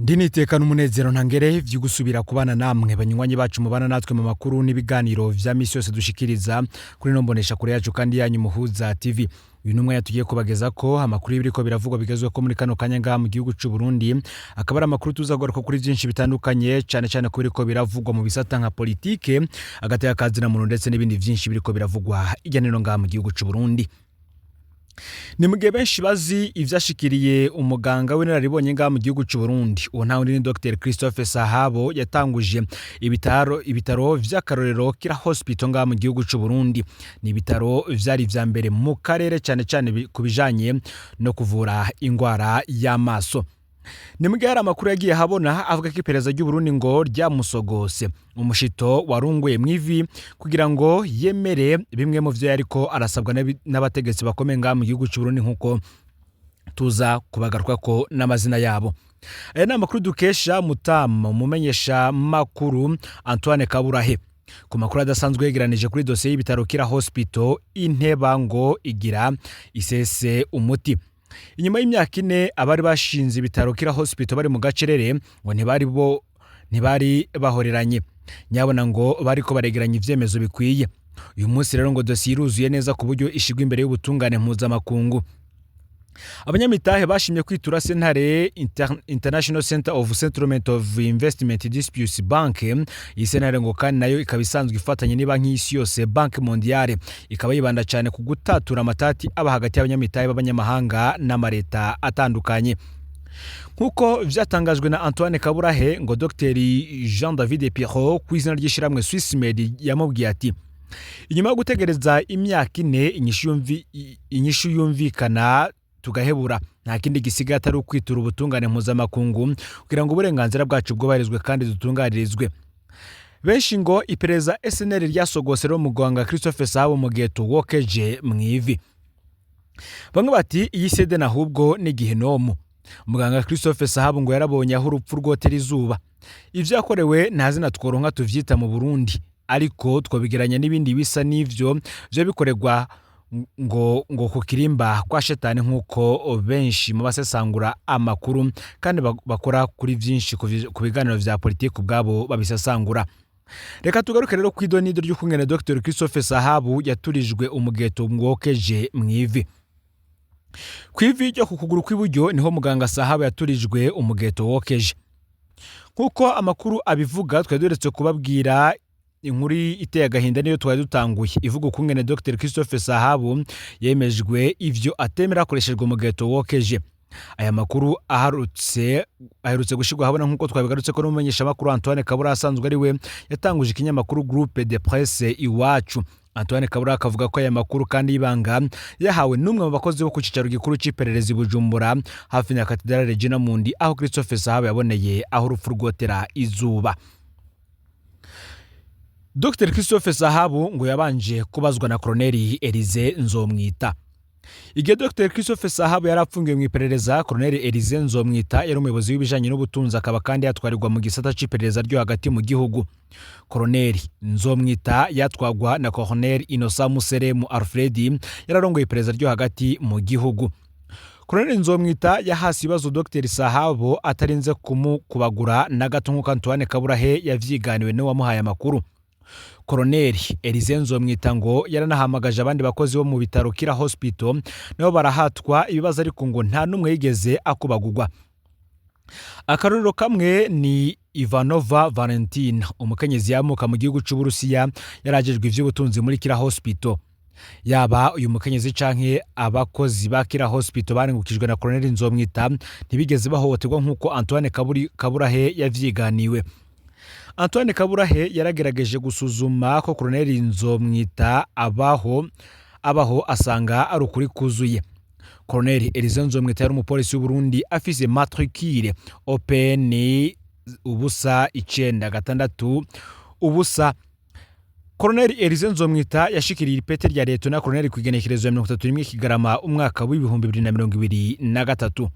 Ndinitekana umunezero ntangere vyo gusubira kubana namwe banywanyi bacu mubana natwe mu makuru n'ibiganiro vya misi yose dushikiriza kuri nombonesha kure yacu kandi yanyu Muhuza TV. Uyu numwe yatugiye kubageza ko amakuru y'ibiriko biravugwa bigezwe ko muri kano kanya ngaha mu gihugu c'u Burundi, akaba ari amakuru tuzagaruka kuri byinshi bitandukanye cyane ko biriko biravugwa mu bisata nka politike, agateka kazina muntu ndetse n'ibindi byinshi biriko biravugwa ijyaniro ngaha mu gihugu c'u Burundi. Ni mugihe benshi bazi ivyashikiriye umuganga w'inararibonye ngaha mu gihugu c'u Burundi, uwo nta wundi ni Dr Christophe Sahabo yatanguje ibitaro vy'akarorero Kira Hospital ngaha mu gihugu c'u Burundi. Ni ibitaro vyari vya mbere mu karere cyane kubijanye no kuvura ingwara y'amaso. Ni mugihe hari amakuru yagiye habona avuga ko iperereza ry'u Burundi ngo ryamusogose umushito warunguye mwivi kugira ngo yemere bimwe mu vyo yariko arasabwa n'abategetsi bakomeye ngaha mu gihugu c'u Burundi, nkuko tuza kubagaruka ko n'amazina yabo. Aya ni amakuru dukesha Mutama umumenyesha makuru Antoine Kaburahe. Ku makuru adasanzwe yegeranije kuri dosiye y'ibitaro Kira Hospital, inteba ngo igira isese umuti. Inyuma y'imyaka 4 abari bashinze ibitaro Kira Hospital bari mu gacerere ngo ntibari bahoreranye, nyabona ngo bariko baregeranya ivyemezo bikwiye. Uyu munsi rero ngo dosiye iruzuye neza ku buryo ishigwa imbere y'ubutungane mpuzamakungu. Abanyamitahe bashimye kwitura sentare International Center of Settlement of Investment Disputes Bank. Iyi sentare ngo kandi nayo ikaba isanzwe ifatanye ni banki y'isi yose Banque Mondiale, ikaba yibanda cyane ku gutatura amatati aba hagati y'abanyamitahe b'abanyamahanga n'amareta atandukanye. Nkuko vyatangajwe na Antoine Kaburahe, ngo Dr Jean David Pierrot kw'izina ry'ishiramwe Swissmed yamubwiye ati: inyuma yo gutegereza imyaka 4 inyishu yumvikana tugahebura, nta kindi gisigaye atari ukwitura ubutungane mpuzamakungu kugira ngo uburenganzira bwacu bwubahirizwe kandi dutungaririzwe. Benshi ngo iperereza SNL ryasogose ro muganga Christophe Sahabo mu gihe tuwokeje mwivi. Bamwe bati iyi sede nahubwo ni gihenomu. Muganga Christophe Sahabo ngo yarabonye aho urupfu rwotera izuba. Ivyo yakorewe ntazina tworonka tuvyita mu Burundi, ariko twobigeranya n'ibindi bisa n'ivyo byo bikorerwa ngo ku kirimba kwa shetani, nkuko benshi mu basesangura amakuru kandi bakora kuri byinshi ku biganiro vya politiki ubwabo babisesangura. Reka tugaruke rero kw'idonido ry'ukungene Dr Christophe Sahabo yaturijwe umugeto mwokeje mwivi. Kwivi ryo ku kuguru kw'iburyo niho muganga Sahabo yaturijwe umugeto wokeje. Nkuko amakuru abivuga, tweduretse kubabwira inkuru iteye agahinda niyo twari dutanguye ivuga ukungene Dr Christophe Sahabo yemejwe ivyo atemera akoreshejwe umugeto wokeje. Aya makuru aherutse gushirwa habona nkuko twabigarutse ko n'umumenyesha makuru Antoine Kabura asanzwe ari we yatanguje ikinyamakuru Groupe de Presse Iwacu. Antoine Kabura akavuga ko aya makuru kandi ibanga yahawe n'umwe mu bakozi bo ku cicaro gikuru c'iperereza Bujumbura hafi ya Cathedrale Regina Mundi, aho Christophe Sahabo yaboneye aho urupfu rwotera izuba. Dr Christophe Sahabo ngo yabanje kubazwa na Colonel Elize Nzomwita. Igihe Dr Christophe Sahabo yarapfungiwe mu iperereza, Colonel Elize Nzomwita yari umuyobozi w'ibijanye n'ubutunzi, akaba kandi yatwarirwa mu gisata c'iperereza ryo hagati mu gihugu. Colonel Nzomwita yatwagwa na Colonel Innocent Museremu Alfredi yararongoye iperereza ryo hagati mu gihugu. Colonel Nzomwita yahasi ibibazo Dr Sahabo atarinze kumukubagura na gato nkuko Antoine Kaburahe yavyiganiwe ne wamuhaye amakuru. Colonel Elize Nzomwita ngo yaranahamagaje abandi bakozi bo mu bitaro Kira Hospital nabo barahatwa ibibazo, ariko ngo nta numwe yigeze akubagurwa. Akarorero kamwe ni Ivanova Valentina, umukenyezi yamuka mu gihugu c'u Burusiya yarajejwe ivy'ubutunzi muri Kira Hospital. Yaba uyu mukenyezi canke abakozi ba Kira Hospital barengukijwe na Colonel Nzomwita ntibigeze bahohoterwa nkuko Antoine Kaburahe yavyiganiwe. Antoine Kaburahe yaragerageje gusuzuma ko Colonel Nzomwita abaho asanga ari ukuri kuzuye. Colonel Elize Nzomwita yari umupolisi w'u Burundi afise matricule OPN ubusa 9 ubusa. Colonel Elize Nzomwita yashikiriye ipete rya leta na Colonel kwigenekerezo ya 31 Kigarama umwaka wa 2023.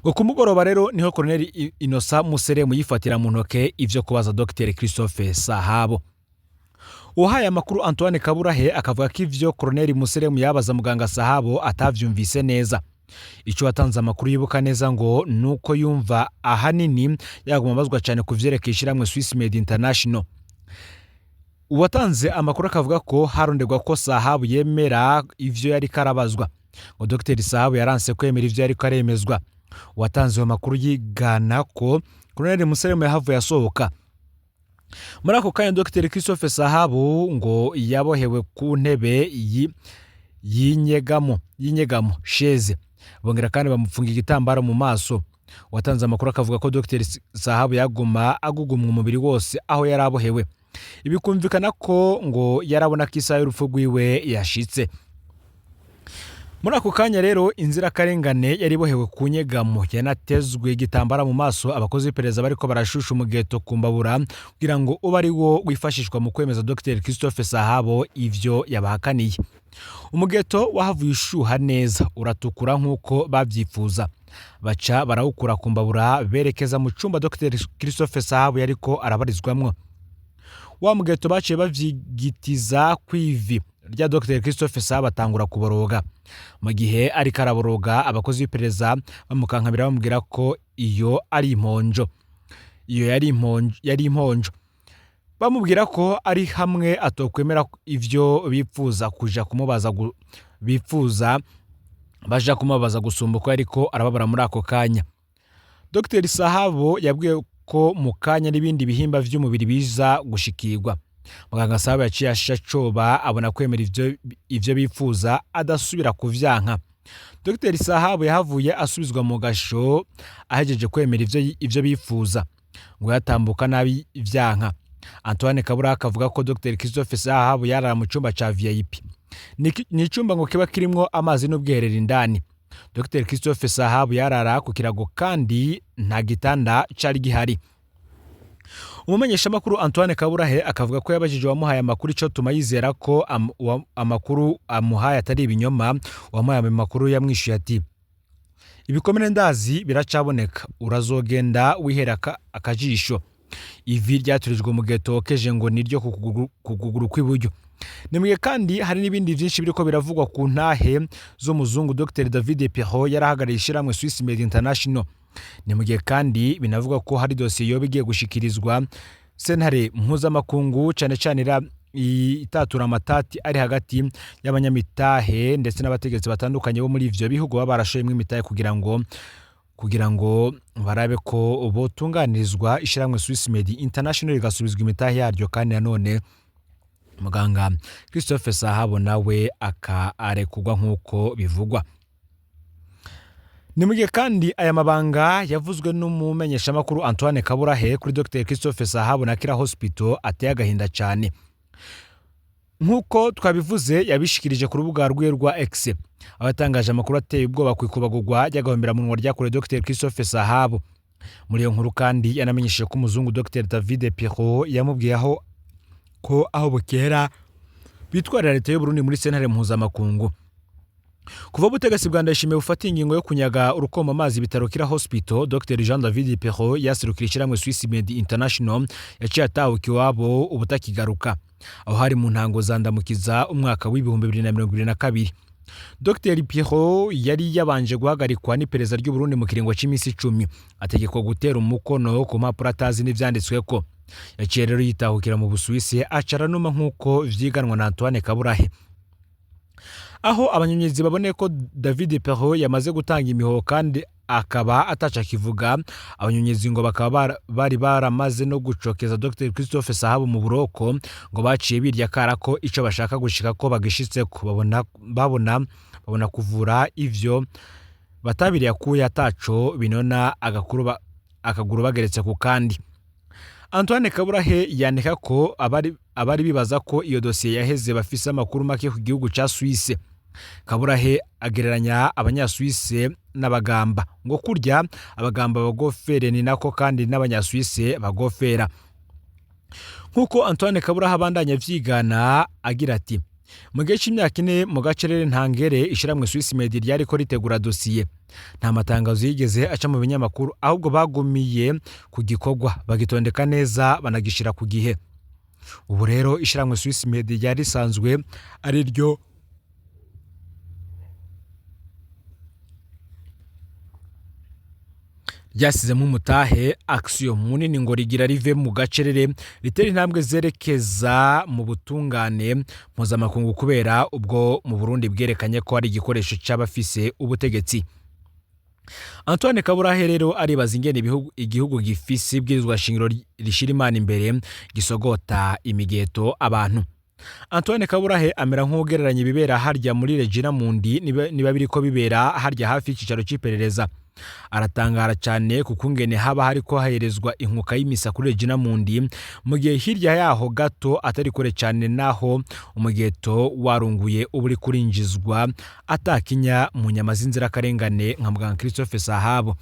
Ngo kumugoroba rero niho Colonel Innocent Museremu yifatira mu ntoke ivyo kubaza Dr Christophe Sahabo. Uhaye amakuru Antoine Kaburahe akavuga ko ivyo Colonel Museremu yabaza muganga Sahabo atavyumvise neza. Ico watanze amakuru yibuka neza ngo nuko yumva ahanini yaguma bazwa cyane ku vyerekeye ishiramwe Swiss Med International. Uwatanze amakuru akavuga ko haronderwa ko Sahabu yemera ivyo yari karabazwa, ngo Dr Sahabu yaranse kwemera ivyo yari karemezwa. Uwatanze ayo makuru yigana ko Colonel Museremu yahavuye asohoka. Muri ako kanya Dr Christophe Sahabu ngo yabohewe ku ntebe y'inyegamo chaise, bongera kandi bamupfunga igitambaro mu maso. Watanze amakuru akavuga ko Dr Sahabu yaguma agugumwa umubiri wose aho yarabohewe. Ibikumvikana ko ngo yarabona ko isaha y'urupfu rwiwe yashitse. Muri ako kanya rero inzirakarengane yari bohewe ku nyegamo yanatezwe igitambara mu maso. Abakozi b'iperereza bariko barashusha umugeto ku mbabura kugira ngo ube ari wo wifashishwa mu kwemeza Dr Christophe Sahabu ivyo yabahakaniye. Umugeto wahavuye ushuha neza uratukura nk'uko bavyifuza, baca barawukura ku mbabura berekeza mu cumba Dr Christophe Sahabu yariko arabarizwamwo. Wa mugeto baciye bavyigitiza kwivi rya Dr Christophe Sahabu atangura kuboroga. Mu gihe ari karaboroga, abakozi b'iperereza bamukankabira bamubwira ko iyo ari imponjo. Iyo yari imponjo. Bamubwira ko ari hamwe atokwemera ivyo bipfuza kuja kumubaza baja kumubaza gusumbuka ariko arababara muri ako kanya. Dr Sahabu yabwiye ko mu kanya n'ibindi bihimba vy'umubiri biza gushikirwa. Muganga Sahabu yaciye ashacoba abona kwemera ivyo bipfuza adasubira kuvyanka. Dr Sahabu yahavuye asubizwa mu gasho ahejeje kwemera ivyo bipfuza, ngo yatambuka nabi ivyanka. Antoine Kabura akavuga ko Dr Christophe Sahabu yarara mu cumba ca VIP. Ni icumba ngo kiba kirimwo amazi n'ubwiherero indani. Dr Christophe Sahabu yarara ku kirago kandi nta gitanda cari gihari. Umumenyesha makuru Antoine Kaburahe akavuga ko yabajije wamuhaye amakuru ico tuma yizera ko amakuru amuhaye atari ibinyoma. Wamuhaye amakuru yamwishuye ati: ibikomere ndazi biracaboneka, urazogenda wihera akajisho. Ivi ryaturijwe mu geto keje ngo niryo kuguguru kw'iburyo. Nimwe kandi hari n'ibindi byinshi biriko biravugwa ku ntahe zo muzungu Dr David Perrault yarahagarariye ishiramwe Swiss Med International. Nimwe kandi binavuga ko hari dosiye yo bigiye gushikirizwa sentare mpuzamakungu cyane cyane itatura amatati ari hagati y'abanyamitahe ndetse n'abategetsi batandukanye bo muri ivyo bihugu baba barashoyemwe imitahe kugira ngo barabe ko botunganirizwa ishiramwe Swiss Med International igasubizwa imitahe yaryo. Kandi nanone muganga Christophe Sahabu nawe arekugwa nk'uko bivugwa. Nimugiye kandi aya mabanga yavuzwe n'umumenyesha makuru Antoine Kaburahe kuri Dr Christophe Sahabu na Kira Hospital ateye agahinda cyane. Nkuko twabivuze yabishikirije ku rubuga rwe rwa X. Abatangaje amakuru ateye ubwoba kwikubagurwa ryagahombera mu rya kure Dr Christophe Sahabu. Muri iyo nkuru kandi yanamenyesheje ko umuzungu Dr David Perrault yamubwiyeho ko aho bukera bitwarira leta y'u Burundi muri sentare mpuzamakungu. Kuva ubutegetsi bwa Ndayishimiye bufata ingingo yo kunyaga urukoma amazi bitaro Kira Hospital, Dr Jean David Perrault yasirukira ishiramwe Swiss Med International yaciye atahuka iwabo ubutakigaruka, aho hari mu ntango zandamukiza umwaka w'ibihumbi 2022. Dr Perrault yari yabanje guhagarikwa n'iperereza ry'u Burundi mu kiringo c'imisi 10, ategekwa gutera umukono ku mpapuro atazi n'ivyanditsweko. Yaciye rero yitahukira mu Busuwisi acara numa nk'uko vyiganwa na Antoine Kaburahe. Aho abanyonyezi babone ko David Perrault yamaze gutanga imihoho kandi akaba ataca kivuga, abanyonyezi ngo bakaba bari baramaze no gucokeza Dr Christophe Sahabu mu buroko, ngo baciye birya kara ko ico bashaka gushika ko bagishitseko. babona kuvura ivyo batabiriye akuye ataco binona akaguru bageretse ku kandi. Antoine Kaburahe yandika ko abari bibaza ko iyo dosiye yaheze bafise amakuru make ku gihugu ca Suisse. Kaburahe agereranya abanyasuisse n'abagamba, ngo kurya abagamba bagofere ni nako kandi n'abanyasuisse bagofera. Nkuko Antoine Kaburahe abandanya vyigana agira ati: mu gihe c'imyaka 4 mu gacerere ntangere ishiramwe Swiss Med ryari ko ritegura dosiye, nta matangazo yigeze aca mu binyamakuru, ahubwo bagumiye ku gikorwa bagitondeka neza banagishira ku gihe. Ubu rero ishiramwe Swiss Med ryari sanzwe ari ryo ryasizemo umutahe action munini ngo rigira rive mu gacerere ritera intambwe zerekeza mu butungane mpuzamakungu kubera ubwo mu Burundi bwerekanye ko ari igikoresho c'abafise ubutegetsi. Antoine Kaburahe rero aribaza ingene igihugu gifise ibwirizwa shingiro rishira Imana imbere gisogota imigeto abantu. Antoine Kaburahe amera nk'ugereranya ibibera harya muri Regina Mundi niba biriko bibera harya hafi y'icicaro c'iperereza. Aratangara cyane kukungene haba hariko haherezwa inkuka y'imisa kuri Regina Mundi mu gihe hirya yaho gato atari kure cyane naho umugeto warunguye uburi kurinjizwa atakinya mu nyama z'inzira karengane nka muganga Christophe Sahabo.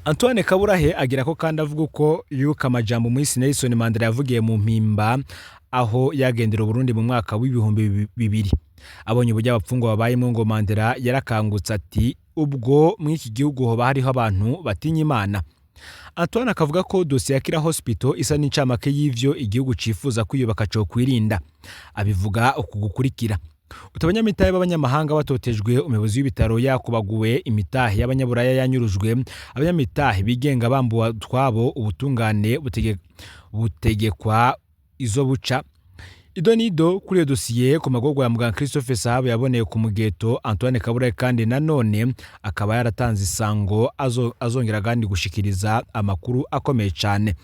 Antoine Kaburahe agira ko kandi avuga ko yuka amajambo Muhisi Nelson Mandela yavugiye mu mpimba aho yagendera Burundi mu mwaka w'ibihumbi 2000. Abonye uburyo abapfungwa babayemo ngo Mandela yarakangutse ati ubwo mw'iki gihugu hoba hariho abantu batinya Imana. Antoine akavuga ko dosiye ya Kira Hospital isa n'incamake y'ivyo igihugu cifuza kwiyubaka cyo kwirinda. Abivuga ukugukurikira: utabanyamitahe b'abanyamahanga batotejwe, umuyobozi w'ibitaro yakubaguwe, imitahe y'abanyaburaya yanyurujwe, abanyamitahe bigenga bambuwa twabo, ubutungane butegekwa izo buca. Idonido kuri iyo dosiye ku magorwa ya muganga Christophe Sahabo yaboneye ku mugeto Antoine Kaburahe kandi nanone akaba yaratanze isango azongera kandi gushikiriza amakuru akomeye cyane.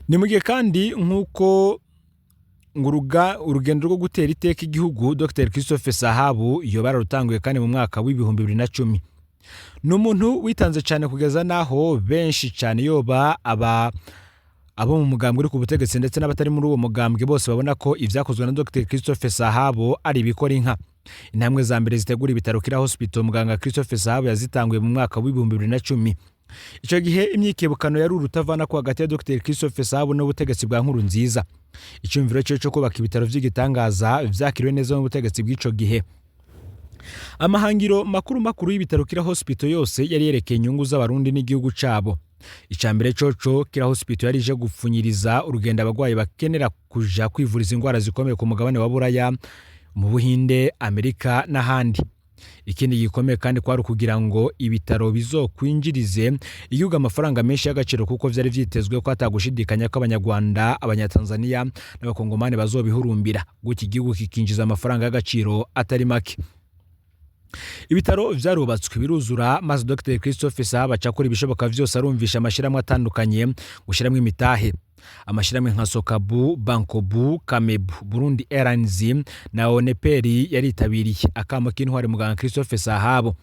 Ni mugihe kandi nkuko urugendo rwo gutera iteka igihugu Dr Christophe Sahabo iyo bararutanguye kandi mu mwaka w'ibihumbi 2010. Ni umuntu witanze cyane kugeza naho benshi cyane yoba abo mu mugambwe uri ku butegetsi ndetse n'abatari muri uwo mugambwe bose babona ko ivyakozwe na Dr Christophe Sahabo ari bikora inka. Intambwe za mbere zitegura ibitaro Kira Hospital muganga Christophe Sahabo yazitanguye mu mwaka w'ibihumbi 2010. Ico gihe imyikebukano yari urutavana ko hagati ya Dr Christophe Sahabo n'ubutegetsi bwa Nkurunziza. Icyumviro cyo kubaka ibitaro vy'igitangaza vyakiriwe neza mu butegetsi bw'ico gihe. Amahangiro makuru y'ibitaro Kira Hospital yose yari yerekeye inyungu z'abarundi n'igihugu cabo. Icambere coco Kira Hospital yarije gupfunyiriza urugendo abagwayi bakenera kuja kwivuriza ingwara zikomeye ku mugabane wa Buraya, mu Buhinde, Amerika n'ahandi. Ikindi gikomeye kandi kwari kugira ngo ibitaro bizokwinjirize igihugu amafaranga menshi y'agaciro kuko vyari vyitezwe ko atagushidikanya ko Abanyarwanda, Abanyatanzania n'Abakongomani bazobihurumbira, gutyo igihugu kikinjiza amafaranga y'agaciro atari make. Ibitaro vyarubatswe biruzura maze Dr Christophe Sahabo acakora ibishoboka vyose arumvisha amashiramwe atandukanye gushiramwe imitahe. Amashiramwe nka Sokabu, Bankobu, Kamebu, Burundi Airlines na Oneperi yaritabiriye akamo k'intwari muganga Christophe Sahabo.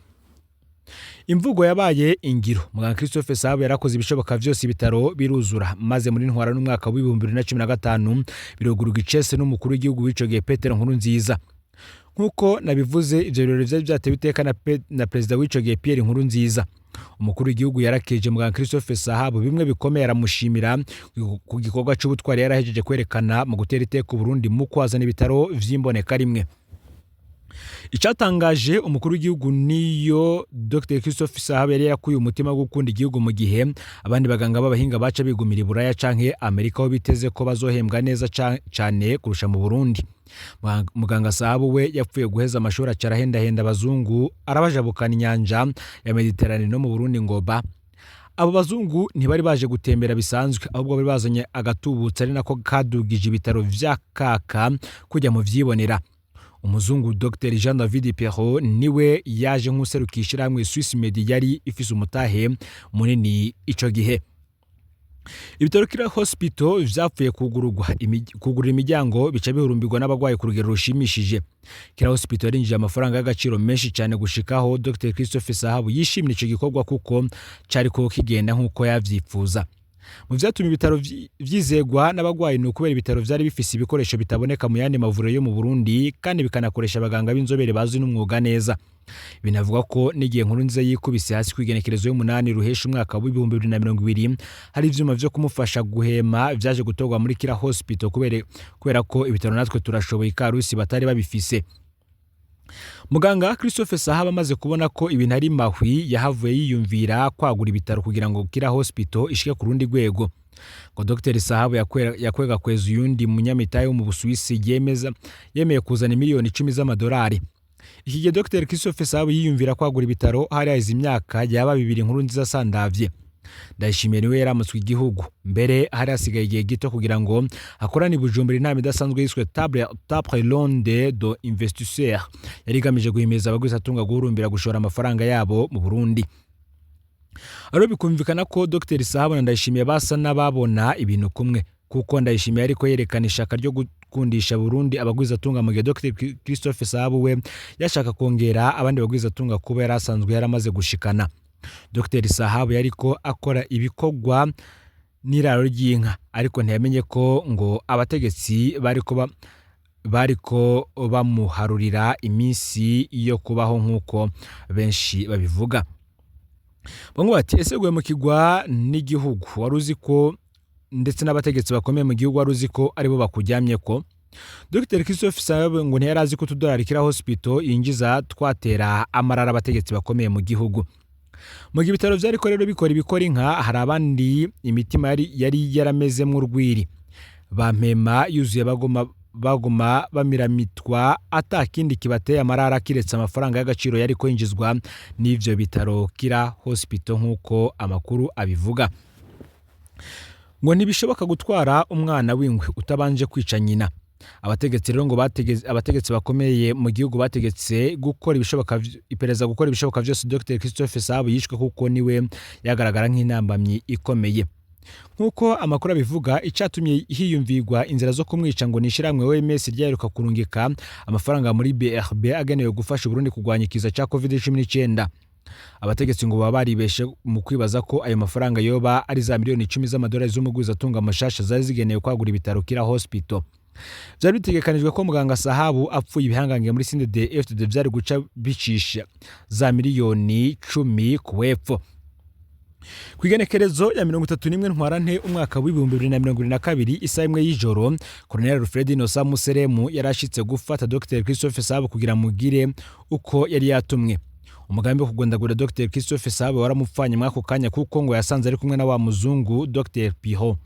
Imvugo yabaye ingiro. Muganga Christophe Sahabo yarakoze ibishoboka vyose ibitaro biruzura maze muri ntwara n'umwaka w'ibihumbi 2015 biroguruga icese n'umukuru w'igihugu w'ico gihe Petero Nkurunziza. Nkuko nabivuze ivyo birori vyari byatewe iteka na president w'ico gihe Pierre Nkurunziza. Umukuru w'igihugu yarakeje muganga Christophe Sahabo bimwe bikomeye aramushimira ku gikorwa c'ubutwari yarahejeje kwerekana mu gutera iteka Burundi mu kwazana ibitaro vy'imboneka rimwe. Icatangaje umukuru w'igihugu niyo Dr Christophe Sahabo yari yakuye umutima wo gukunda igihugu mu gihe abandi baganga b'abahinga baca bigumira Buraya canke Amerika aho biteze ko bazohembwa neza cyane kurusha mu Burundi. Muganga Sahabo we yapfuye guheza amashuri acarahenda abazungu arabajabukana inyanja ya Mediterane no mu Burundi ngoba. Abo bazungu ntibari baje gutembera bisanzwe ahubwo bari bazanye agatubutse ari nako kadugije ibitaro vy'akaka kujya mu vyibonera. Umuzungu Dr Jean David Perrault niwe yaje nk'userukishira hamwe Swiss Med yari ifise umutahe munini ico gihe. Ibitaro Kira Hospital vyapfuye kugurura imiryango bica bihurumbirwa n'abagwayi ku rugero rushimishije. Kira Hospital yarinjije amafaranga y'agaciro menshi cyane gushikaho Dr Christophe Sahabo yishimye ico gikorwa kuko cari ko kigenda nk'uko yavyifuza. Mu vyatumye ibitaro vyizegwa n'abagwayi no kubera ibitaro vyari bifise ibikoresho bitaboneka mu yandi mavuriro yo mu Burundi kandi bikanakoresha abaganga b'inzobere bazi n'umwuga neza. Binavuga ko n'igihe Nkurunziza yikubise hasi kwigenekerezo y'umunani ruhesha umwaka w'ibihumbi 2020 hari ivyuma vyo kumufasha guhema vyaje gutorwa muri Kira Hospital kubera ko ibitaro natwe turashoboye Karusi batari babifise. Muganga Christophe Sahabo amaze kubona ko ibintu ari mahwi yahavuye yiyumvira kwagura ibitaro kugira ngo Kira Hospital ishike ku rundi rwego. Ngo Dr Sahabo yakwega kweza uyundi munyamitahe wo mu Busuwisi yemeye kuzana miliyoni 10 z'amadolari. iki gihe Dr Christophe Sahabu yiyumvira kwagura ibitaro hari haheze imyaka yaba 2 Nkurunziza sandavye. Ndayishimiye niwe yaramutswe igihugu, mbere hari hasigaye igihe gito kugira ngo hakorane i Bujumbura inama idasanzwe yiswe table ronde de investisseurs yari igamije guhimiriza abagwizatunga guhurumbira gushora amafaranga yabo mu Burundi. Aro bikumvikana ko Dr Sahabu na Ndayishimiye basa n'ababona ibintu kumwe, kuko Ndayishimiye ariko yerekana ishaka ryo gukundisha Burundi abagwizatunga, mu gihe Dr Christophe Sahabu we yashaka kongera abandi bagwizatunga kuba yarasanzwe yaramaze gushikana. Dr Sahabu yariko akora ibikorwa n'iraro ry'inka, ariko ntiyamenye ko ngo abategetsi bariko bamuharurira iminsi yo kubaho nk'uko benshi babivuga. Bamwe bati ese guhemukirwa n'igihugu waruzi ko, ndetse n'abategetsi bakomeye mu gihugu waruzi ko aribo bakujyamye ko? Dr Christophe Sahabu ngo ntiyarazi ko $2 kira hospital yinjiza twatera amarara abategetsi bakomeye mu gihugu. Mu gihe ibitaro vyariko rero bikora inka, hari abandi imitima yari yaramezemwo urwiri, bampema yuzuye bagoma bamiramitwa atakindi kibateye amarara kiretse amafaranga y'agaciro yariko yinjizwa n'ivyo bitaro kira hospital nk'uko amakuru abivuga. Ngo ntibishoboka gutwara umwana w'ingwe utabanje kwica nyina. Abategetsi rero ngo abategetsi bakomeye mu gihugu bategetse gukora ibishoboka vyose Dr Christophe Sahabu yishwe, kuko niwe yagaragara nk'intambamyi ikomeye. Nkuko amakuru abivuga, icatumye hiyumvirwa inzira zo kumwica ngo nishiramwe OMS ryaheruka kurungika amafaranga muri BRB agenewe gufasha Burundi kugwanya ikiza ca COVID-19. Abategetsi ngo baba baribeshe mu kwibaza ko ayo mafaranga yoba ari za miliyoni 10 z'amadolari z'umugwizatunga amashasha zari zigenewe kwagura ibitaro kira hospital. Vyari bitegekanijwe ko muganga Sahabu apfuye ibihangange muri CNDD-FDD vyari guca bicisha za miliyoni 10 kuwepfo. Kwigenekerezo ya 31 Ntwarante umwaka w'2022 isaha imwe y'ijoro, Colonel Alfred Innocent Museremu yarashitse gufata Dr Christophe Sahabu kugira mugire uko yari yatumwe. Umugambi wo kugondagura Dr Christophe Sahabu waramupfanye mwako kanya, kuko ngo yasanze ari kumwe na wa muzungu Dr Piho.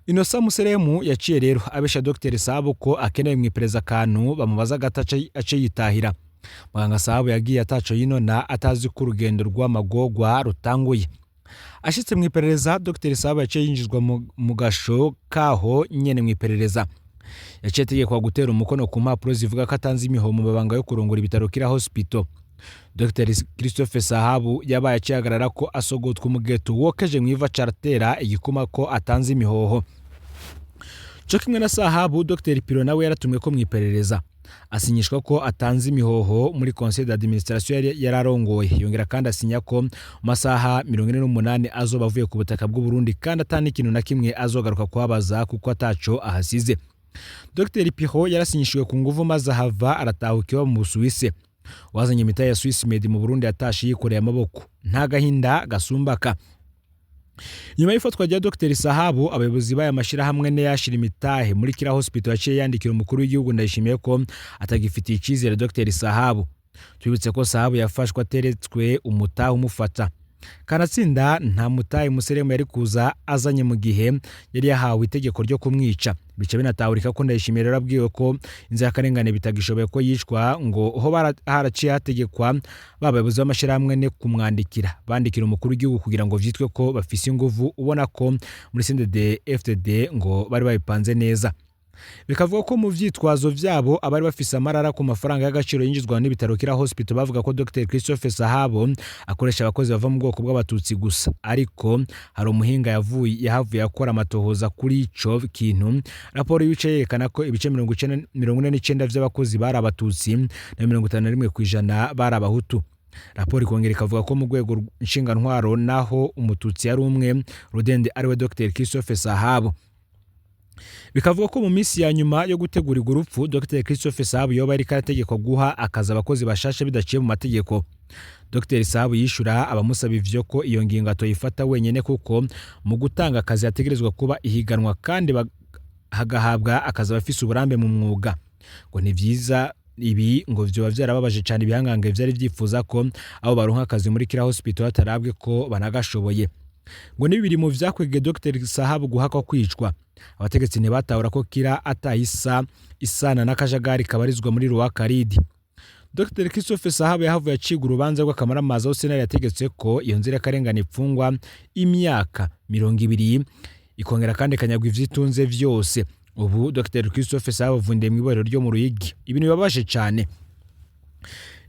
Innocent Museremu yaciye rero abesha Dr Sahabu ko akeneye mwipereza kantu bamubaza gataca ace yitahira. Muganga Sahabu yagiye ataco yinona atazi ko urugendo rw'amagogwa rutanguye. Ashitse mwiperereza, Dr Sahabu yaciye yinjizwa mu gasho kaho nyene mwiperereza. Yaciye tegekwa gutera umukono ku mpapuro zivuga ko atanze imihoho mu mabanga yo kurongora ibitaro kira hospital. Dr Christophe Sahabu yabaye acihagarara ko asogotwa umugeto wokeje mwiva caratera igikuma ko atanze imihoho. Co kimwe na Sahabu, Dr Piro nawe yaratumwe ko mwiperereza asinyishwa ko atanze imihoho muri conseil d'administration yararongoye. Yongera kandi asinya ko masaha 48 azoba avuye ku butaka bw'u Burundi, kandi atani ikintu na kimwe azogaruka kuhabaza kuko ataco ahasize. Dr Piro yarasinyishwe ku nguvu maze hava aratahukiwa mu Busuwisi. Wazanye imita ya Swiss Med mu Burundi atashi yikoreye amaboko, nta gahinda gasumbaka. Nyuma y'ifatwa rya Dr Sahabu, abayobozi baya mashira hamwe ne yashira imitahe muri kira hospital yaciye yandikira umukuru w'igihugu Ndayishimiye ko atagifitiye icizere Dr Sahabu. Twibutse ko Sahabu yafashwa ateretswe umutahe umufata. Kanatsinda nta mutahe Museremu yari kuza azanye mu gihe yari yahawe itegeko ryo kumwica. Bice binatahurika ko Ndayishimiye rero abwiwe ko inzira karengane bitagishoboye ko yicwa, ngo ho haraciye hategekwa babayobozi b'amashirahamwe ne kumwandikira bandikira umukuru w'igihugu kugira ngo vyitwe ko bafise inguvu, ubona ko muri CNDD-FDD ngo bari babipanze neza. Bikavuga ko mu vyitwazo vyabo abari bafise amarara ku mafaranga y'agaciro yinjizwa n'ibitaro kira hospital bavuga ko Dr Christophe Sahabu akoresha abakozi bava mu bwoko bw'abatutsi gusa, ariko hari umuhinga yahavuye akora amatohoza kuri ico kintu. Raporo yice yerekana ko ibice 49 vy'abakozi bari abatutsi na 51% bari abahutu. Raporo ikongera ikavuga ko mu rwego nshinga-ntwaro naho umututsi yari umwe, Rudende ariwe Dr Christophe Sahabu. Bikavuga ko mu minsi ya nyuma yo gutegurirwa urupfu, Dr Christophe Sahabu yoba ari karategeko guha akaza abakozi bashasha bidaciye mu mategeko. Dr Sahabu yishura abamusaba ivyo ko iyo ngingo atoyifata wenyene, kuko mu gutanga akazi yategerezwa kuba ihiganwa kandi hagahabwa akazi abafise uburambe mu mwuga. Ngo ni vyiza ibi ngo vyoba vyarababaje cyane ibihangange vyari vyifuza ko abo baronka akazi muri kira hospital atarabwe ko banagashoboye. Ngo nibiri mu vyakwege Dr Sahabu guhakwa kwicwa. Abategetsi ntibatahura ko kira atahisa isana n'akajagari kabarizwa muri Roi Karidi. Dr Christophe Sahabo yahavuye acibwa urubanza rw'akamaramaza aho sentare yategetse ko iyo nzirakarengane ifungwa imyaka 20 ikongera kandi ikanyagwa ivyitunze vyose. Ubu Dr Christophe Sahabo avundiye mu iborero ryo mu Ruyigi. Ibintu bibabashe cyane.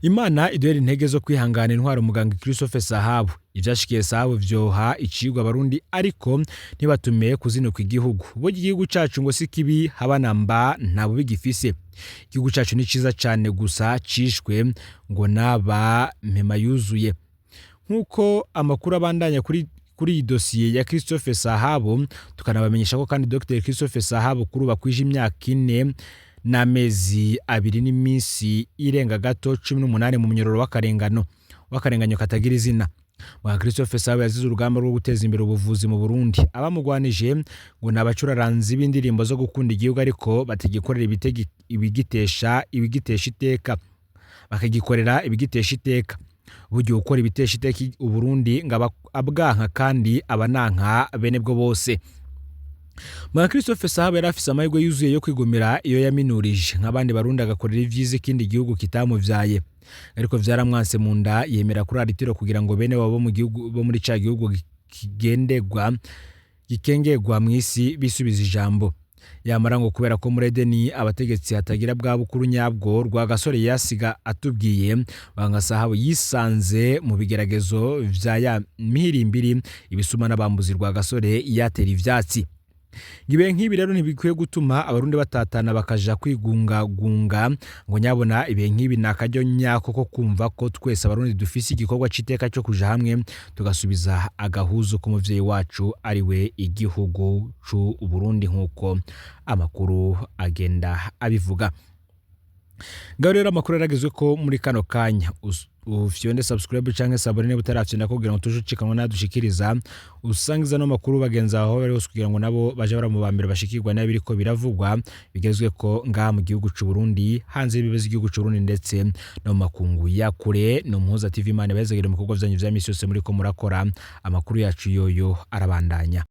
Imana iduhere intege zo kwihangana intwaro muganga Christophe Sahabo. Ivyashikiye Sahabo vyoha icigwa abarundi ariko ntibatume kuzinuka igihugu. Bo igihugu cacu ngo si kibi habanamba ntabo bigifise. Igihugu cacu ni ciza cyane gusa cishwe ngo naba mpema yuzuye. Nkuko amakuru abandanya kuri iyi dosiye ya Christophe Sahabo, tukanabamenyesha ko kandi Dr Christophe Sahabo kuruba kwije imyaka 4 n'amezi 2 n'iminsi irenga gato 18 mu munyororo w'akarenganyo katagira izina. Mwa Christophe Sahabo yazize urugamba rwo guteza imbere ubuvuzi mu Burundi. Abamugwanije ngo nabacuraranzi b'indirimbo zo gukunda igihugu ariko bategikorera ibigitesha iteka, bakagikorera ibigitesha iteka. Buryo ukora ibitesha iteka Uburundi ngaba abwanka kandi abananka bene bwo bose. Mwa Christophe Sahabo yarafise amahirwe yuzuye yo kwigumira iyo yaminurije nk'abandi barundi agakorera ivyiza ikindi gihugu kitamuvyaye, ariko vyaramwanse mu nda yemera kuri aritiro kugira ngo bene wabo mu gihugu bo muri ca gihugu gikengegwa mw'isi bisubiza ijambo. Yamara ngo kubera ko muri Edeni abategetsi hatagira bwa bukuru nyabwo rwa gasore yasiga atubwiye, banga Sahabo yisanze mu bigeragezo vya ya mihirimbiri ibisuma n'abambuzi rwa gasore yatera ivyatsi. Gibe nk'ibi rero ntibikwiye gutuma abarundi batatana bakaja kwigunga ngo nyabona ibe nk'ibi nakaryo nyako ko kumva ko twese abarundi dufise igikorwa citeka cyo kuja hamwe tugasubiza agahuzo ku muvyeyi wacu ari we igihugu c'u Burundi nkuko amakuru agenda abivuga. Ngaho rero amakuru yaragezwe ko muri kano kanya ufyonde subscribe canke sabone butarafyenda kugira ngo tujucikanwa nadushikiriza usangiza no makuru bagenza aho bari kugira ngo nabo baje bara mu bambere bashikirwa n'abiriko biravugwa bigezwe ko ngaha mu gihugu c'u Burundi hanze bibaza igihugu c'u Burundi ndetse no makungu ya kure no Muhuza TV Imana bezegere mu bikorwa vyanyu vya misi yose muri ko murakora. Amakuru yacu yoyo arabandanya.